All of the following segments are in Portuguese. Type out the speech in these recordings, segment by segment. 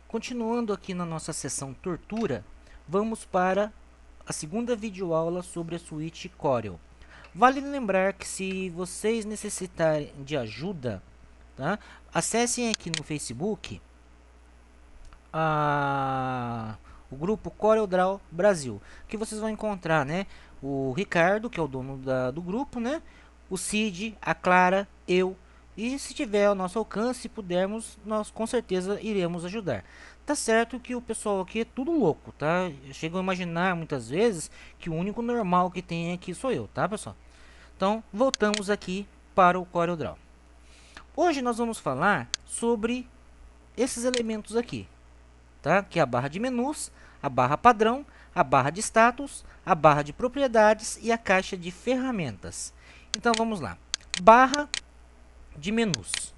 Continuando aqui na nossa sessão tortura, vamos para a segunda videoaula sobre a suíte Corel. Vale lembrar que se vocês necessitarem de ajuda, tá? Acessem aqui no Facebook o grupo CorelDRAW Brasil, que vocês vão encontrar, né? O Ricardo, que é o dono do grupo, né? O Cid, a Clara, eu. E se tiver ao nosso alcance, pudermos, nós com certeza iremos ajudar. Tá certo que o pessoal aqui é tudo louco, tá? Eu chego a imaginar muitas vezes que o único normal que tem aqui sou eu, tá, pessoal? Então, voltamos aqui para o CorelDRAW. Hoje nós vamos falar sobre esses elementos aqui, tá? Que é a barra de menus, a barra padrão, a barra de status, a barra de propriedades e a caixa de ferramentas. Então vamos lá. Barra de menus.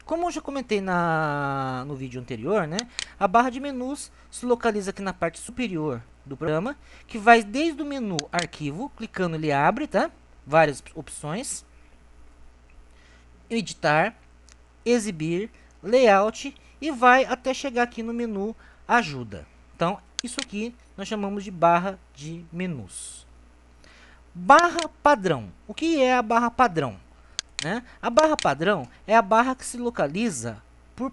Como eu já comentei no vídeo anterior, né? A barra de menus se localiza aqui na parte superior do programa, que vai desde o menu arquivo, clicando ele abre, tá? Várias opções. Editar, exibir, layout e vai até chegar aqui no menu ajuda. Então, isso aqui nós chamamos de barra de menus. Barra padrão. O que é a barra padrão? Né? A barra padrão é a barra que se localiza por,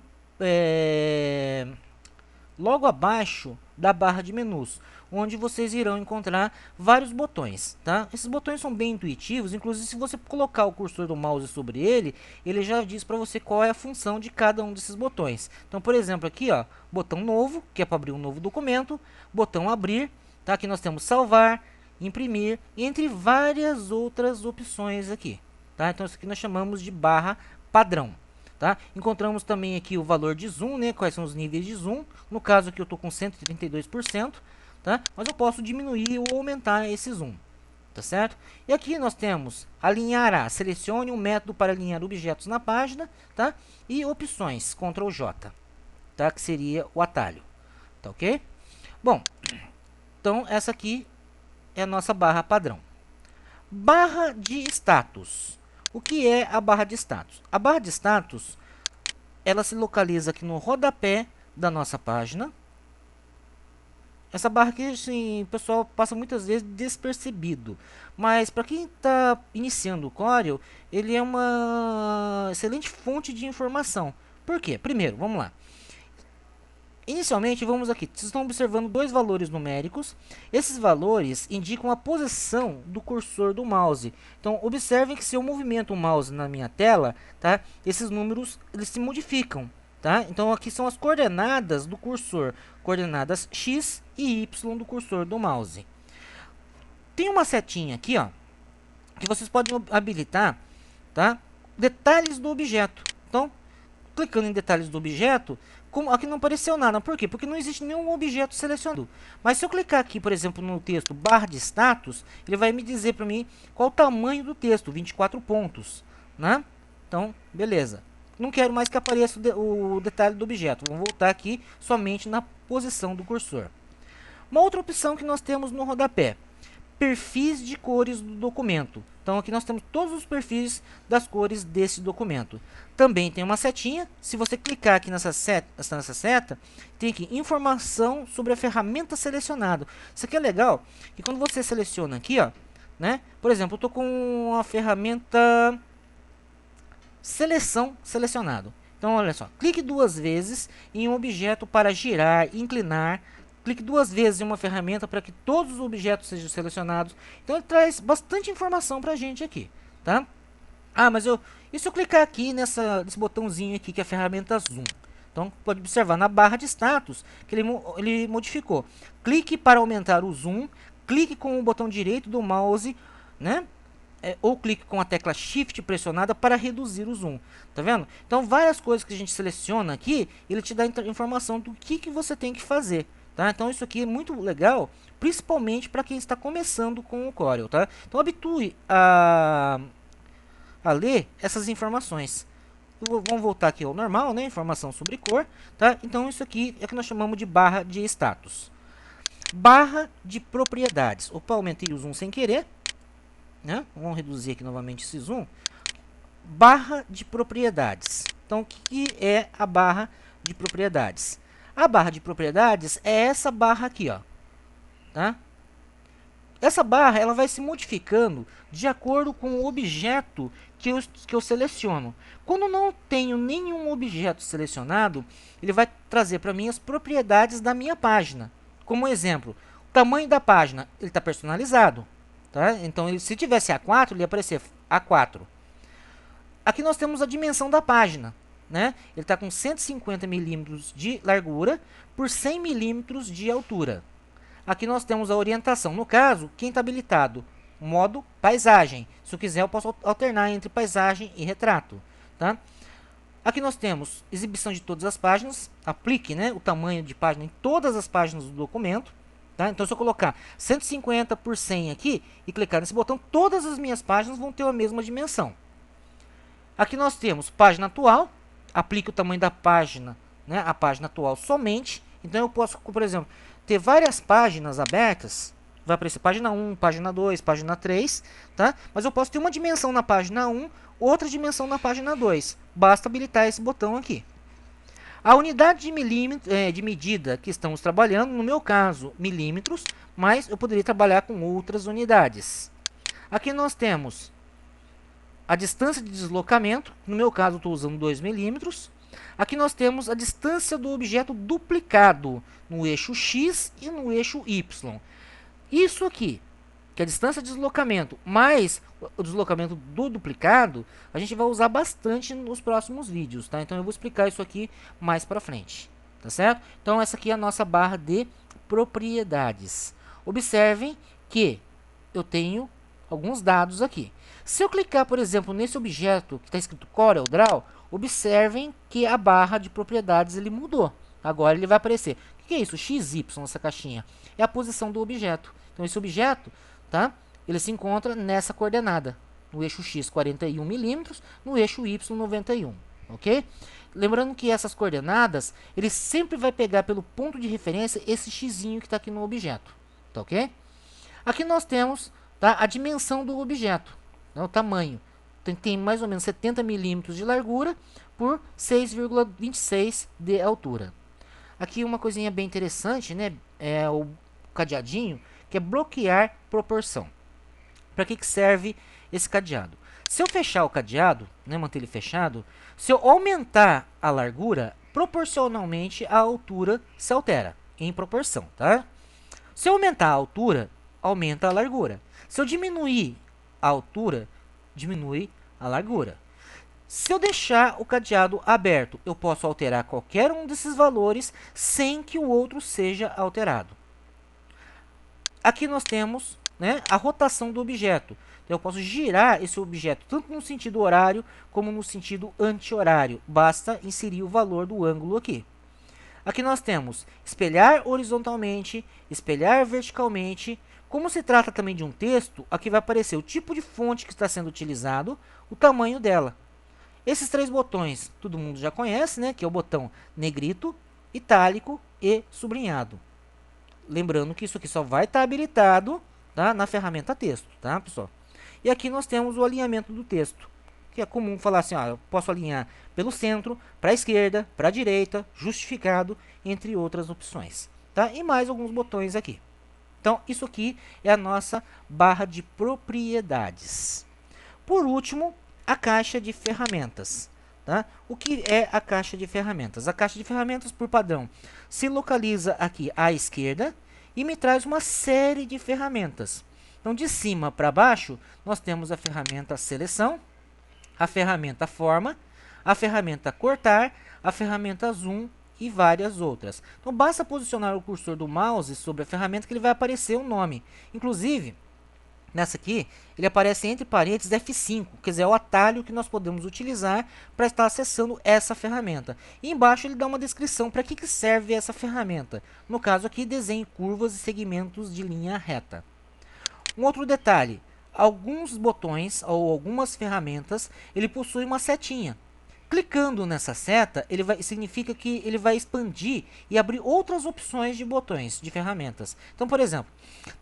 logo abaixo da barra de menus, onde vocês irão encontrar vários botões, tá? Esses botões são bem intuitivos, inclusive se você colocar o cursor do mouse sobre ele, ele já diz para você qual é a função de cada um desses botões. Então, por exemplo, aqui, ó, botão novo, que é para abrir um novo documento, botão abrir, tá? Aqui nós temos salvar, imprimir, entre várias outras opções aqui, tá? Então, isso aqui nós chamamos de barra padrão. Tá? Encontramos também aqui o valor de zoom, né? Quais são os níveis de zoom. No caso aqui eu estou com 132%, tá? Mas eu posso diminuir ou aumentar esse zoom, tá certo? E aqui nós temos alinhar a, selecione um método para alinhar objetos na página, tá? E opções, Ctrl J, tá? Que seria o atalho, tá ok? Bom, então essa aqui é a nossa barra padrão. Barra de status. O que é a barra de status? A barra de status, ela se localiza aqui no rodapé da nossa página. Essa barra aqui, assim, o pessoal passa muitas vezes despercebido. Mas para quem está iniciando o Corel, ele é uma excelente fonte de informação. Por quê? Primeiro, vamos lá. Inicialmente, vamos aqui. Vocês estão observando dois valores numéricos. Esses valores indicam a posição do cursor do mouse. Então, observem que se eu movimento o mouse na minha tela, tá? Esses números eles se modificam, tá? Então, aqui são as coordenadas do cursor. Coordenadas X e Y do cursor do mouse. Tem uma setinha aqui, ó, que vocês podem habilitar, tá? Detalhes do objeto. Então, clicando em detalhes do objeto, aqui não apareceu nada. Por quê? Porque não existe nenhum objeto selecionado. Mas se eu clicar aqui, por exemplo, no texto barra de status, ele vai me dizer para mim qual o tamanho do texto, 24 pontos, né? Então, beleza. Não quero mais que apareça o detalhe do objeto. Vamos voltar aqui somente na posição do cursor. Uma outra opção que nós temos no rodapé: perfis de cores do documento. Então aqui nós temos todos os perfis das cores desse documento. Também tem uma setinha. Se você clicar aqui nessa seta, tem aqui informação sobre a ferramenta selecionada. Isso aqui é legal, que quando você seleciona aqui, ó, né? Por exemplo, eu estou com a ferramenta seleção selecionado. Então olha só, clique duas vezes em um objeto para girar, inclinar. Clique duas vezes em uma ferramenta para que todos os objetos sejam selecionados. Então ele traz bastante informação para a gente aqui, tá? Ah, mas e se eu clicar aqui nesse botãozinho aqui que é a ferramenta Zoom? Então pode observar na barra de status que ele modificou. Clique para aumentar o zoom, clique com o botão direito do mouse, né? Ou clique com a tecla Shift pressionada para reduzir o zoom. Tá vendo? Então várias coisas que a gente seleciona aqui, ele te dá informação do que você tem que fazer. Tá? Então isso aqui é muito legal, principalmente para quem está começando com o Corel, tá? Então habitue a ler essas informações. Vamos voltar aqui ao normal, né? Informação sobre cor, tá? Então isso aqui é que nós chamamos de barra de status. Barra de propriedades. Opa, aumentei o zoom sem querer, né? Vamos reduzir aqui novamente esse zoom. Barra de propriedades. Então o que é a barra de propriedades? A barra de propriedades é essa barra aqui, ó, tá? Essa barra ela vai se modificando de acordo com o objeto que eu seleciono. Quando não tenho nenhum objeto selecionado, ele vai trazer para mim as propriedades da minha página. Como exemplo, o tamanho da página ele está personalizado. Tá? Então, se tivesse A4, ele ia aparecer A4. Aqui nós temos a dimensão da página. Né? Ele está com 150 milímetros de largura por 100 milímetros de altura. Aqui nós temos a orientação. No caso, quem está habilitado? Modo paisagem. Se eu quiser, eu posso alternar entre paisagem e retrato. Tá? Aqui nós temos exibição de todas as páginas. Aplique, né, o tamanho de página em todas as páginas do documento. Tá? Então, se eu colocar 150 por 100 aqui e clicar nesse botão, todas as minhas páginas vão ter a mesma dimensão. Aqui nós temos página atual. Aplique o tamanho da página, né, a página atual somente. Então, eu posso, por exemplo, ter várias páginas abertas. Vai aparecer página 1, página 2, página 3, tá? Mas eu posso ter uma dimensão na página 1, outra dimensão na página 2. Basta habilitar esse botão aqui. A unidade de medida que estamos trabalhando, no meu caso, milímetros, mas eu poderia trabalhar com outras unidades. Aqui nós temos a distância de deslocamento, no meu caso estou usando 2 milímetros. Aqui nós temos a distância do objeto duplicado no eixo X e no eixo Y. Isso aqui, que é a distância de deslocamento, mais o deslocamento do duplicado, a gente vai usar bastante nos próximos vídeos, tá? Então eu vou explicar isso aqui mais para frente, tá certo? Então essa aqui é a nossa barra de propriedades. Observem que eu tenho alguns dados aqui. Se eu clicar, por exemplo, nesse objeto que está escrito CorelDRAW, observem que a barra de propriedades ele mudou. Agora ele vai aparecer. O que é isso? XY, essa caixinha. É a posição do objeto. Então esse objeto, tá? Ele se encontra nessa coordenada. No eixo X, 41 milímetros. No eixo Y, 91. Ok? Lembrando que essas coordenadas, ele sempre vai pegar pelo ponto de referência esse xzinho que está aqui no objeto. Tá ok? Aqui nós temos, tá, a dimensão do objeto. O tamanho tem mais ou menos 70 milímetros de largura por 6,26 de altura. Aqui uma coisinha bem interessante, né? É o cadeadinho, que é bloquear proporção. Para que serve esse cadeado? Se eu fechar o cadeado, né, manter ele fechado, se eu aumentar a largura, proporcionalmente a altura se altera em proporção, tá? Se eu aumentar a altura, aumenta a largura. Se eu diminuir a altura, diminui a largura. Se eu deixar o cadeado aberto, eu posso alterar qualquer um desses valores sem que o outro seja alterado. Aqui nós temos, né, a rotação do objeto. Então, eu posso girar esse objeto tanto no sentido horário como no sentido anti-horário. Basta inserir o valor do ângulo aqui. Aqui nós temos espelhar horizontalmente, espelhar verticalmente. Como se trata também de um texto, aqui vai aparecer o tipo de fonte que está sendo utilizado, o tamanho dela. Esses três botões, todo mundo já conhece, né? Que é o botão negrito, itálico e sublinhado. Lembrando que isso aqui só vai estar habilitado, tá, na ferramenta texto, tá, pessoal? E aqui nós temos o alinhamento do texto, que é comum falar assim, ó, eu posso alinhar pelo centro, para a esquerda, para a direita, justificado, entre outras opções, tá? E mais alguns botões aqui. Então, isso aqui é a nossa barra de propriedades. Por último, a caixa de ferramentas. Tá? O que é a caixa de ferramentas? A caixa de ferramentas, por padrão, se localiza aqui à esquerda e me traz uma série de ferramentas. Então, de cima para baixo, nós temos a ferramenta seleção, a ferramenta forma, a ferramenta cortar, a ferramenta zoom e várias outras. Então, basta posicionar o cursor do mouse sobre a ferramenta que ele vai aparecer o nome. Inclusive, nessa aqui, ele aparece entre parênteses F5, quer dizer, é o atalho que nós podemos utilizar para estar acessando essa ferramenta. E embaixo ele dá uma descrição para que serve essa ferramenta. No caso aqui, desenhe curvas e segmentos de linha reta. Um outro detalhe, alguns botões ou algumas ferramentas, ele possui uma setinha. Clicando nessa seta, significa que ele vai expandir e abrir outras opções de botões, de ferramentas. Então, por exemplo,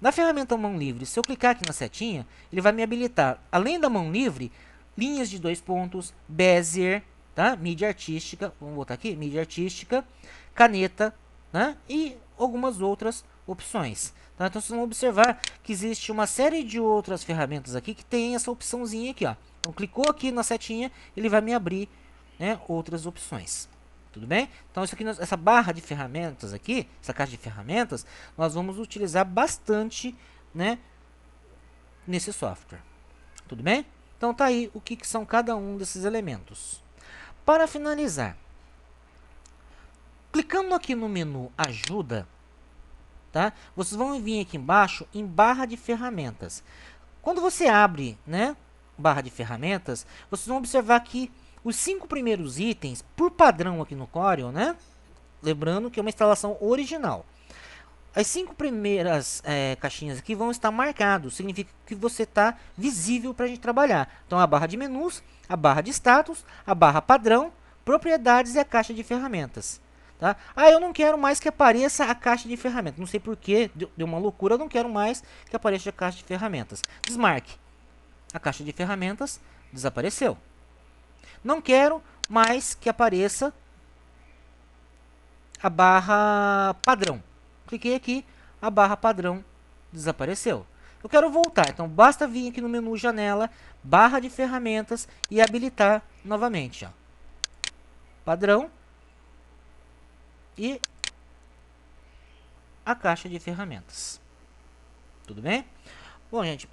na ferramenta mão livre, se eu clicar aqui na setinha, ele vai me habilitar, além da mão livre, linhas de 2 pontos, Bezier, tá? Mídia artística, vamos botar aqui, mídia artística, caneta, né? E algumas outras opções. Tá? Então vocês vão observar que existe uma série de outras ferramentas aqui que tem essa opçãozinha aqui, ó. Então clicou aqui na setinha, ele vai me abrir, né, outras opções. Tudo bem? Então isso aqui, essa barra de ferramentas aqui, essa caixa de ferramentas, nós vamos utilizar bastante, né, nesse software. Tudo bem? Então tá aí o que são cada um desses elementos. Para finalizar, clicando aqui no menu ajuda, tá? Vocês vão vir aqui embaixo em barra de ferramentas. Quando você abre, né, barra de ferramentas, vocês vão observar que os 5 primeiros itens, por padrão aqui no Corel, né? Lembrando que é uma instalação original. As 5 primeiras caixinhas aqui vão estar marcados. Significa que você está visível para a gente trabalhar. Então, a barra de menus, a barra de status, a barra padrão, propriedades e a caixa de ferramentas. Tá? Ah, eu não quero mais que apareça a caixa de ferramentas. Não sei porquê, deu uma loucura. Eu não quero mais que apareça a caixa de ferramentas. Desmarque. A caixa de ferramentas desapareceu. Não quero mais que apareça a barra padrão. Cliquei aqui, a barra padrão desapareceu. Eu quero voltar, então basta vir aqui no menu janela, barra de ferramentas e habilitar novamente. Ó. Padrão e a caixa de ferramentas. Tudo bem? Bom, gente,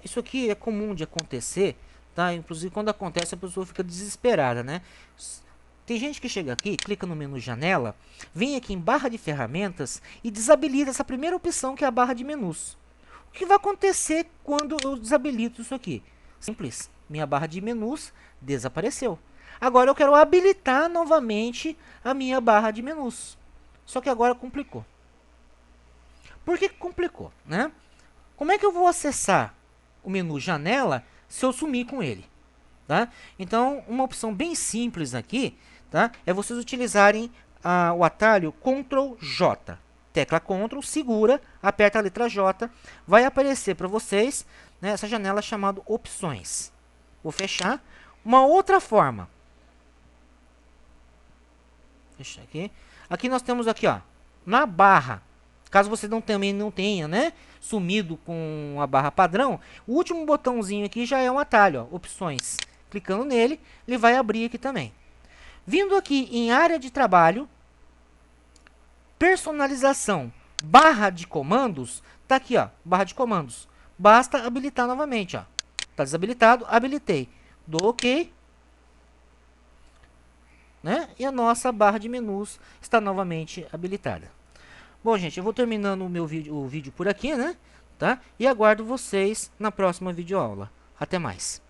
isso aqui é comum de acontecer, tá? Inclusive, quando acontece, a pessoa fica desesperada, né? Tem gente que chega aqui, clica no menu janela, vem aqui em barra de ferramentas e desabilita essa primeira opção, que é a barra de menus. O que vai acontecer quando eu desabilito isso aqui? Simples, minha barra de menus desapareceu. Agora eu quero habilitar novamente a minha barra de menus. Só que agora complicou. Por que complicou, né? Como é que eu vou acessar o menu janela se eu sumir com ele? Tá? Então, uma opção bem simples aqui, tá, é vocês utilizarem o atalho Ctrl J. Tecla Ctrl, segura, aperta a letra J, vai aparecer para vocês, né, essa janela chamada Opções. Vou fechar. Uma outra forma. Deixa aqui. Aqui nós temos aqui, ó, na barra. Caso você também não tenha, né, sumido com a barra padrão, o último botãozinho aqui já é um atalho, ó, Opções. Clicando nele, ele vai abrir aqui também. Vindo aqui em área de trabalho, personalização, barra de comandos, tá aqui, ó, barra de comandos. Basta habilitar novamente, ó. Tá desabilitado, habilitei. Dou OK. Né? E a nossa barra de menus está novamente habilitada. Bom, gente, eu vou terminando o vídeo por aqui, né? Tá? E aguardo vocês na próxima videoaula. Até mais.